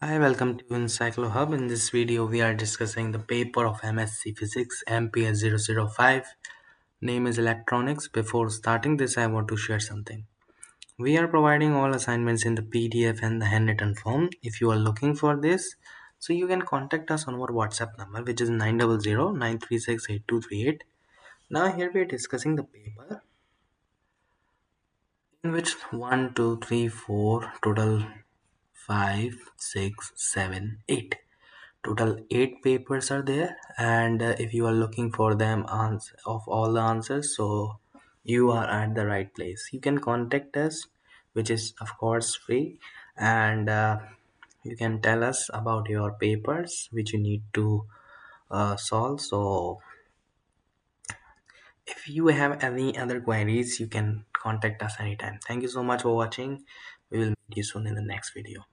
Hi, welcome to Encyclo Hub. In this video, we are discussing the paper of MSc Physics MPS 005. Name is Electronics. Before starting this, I want to share something. We are providing all assignments in the PDF and the handwritten form. If you are looking for this, so you can contact us on our WhatsApp number, which is 900 936 8238. Now here we are discussing the paper in which one, 2, 3, 4, total 5, 6, 7, 8. Total 8 papers are there, and if you are looking for them of all the answers, so you are at the right place. You can contact us, which is of course free, and you can tell us about your papers which you need to solve. So if you have any other queries, you can contact us anytime. Thank you so much for watching. We will meet you soon in the next video.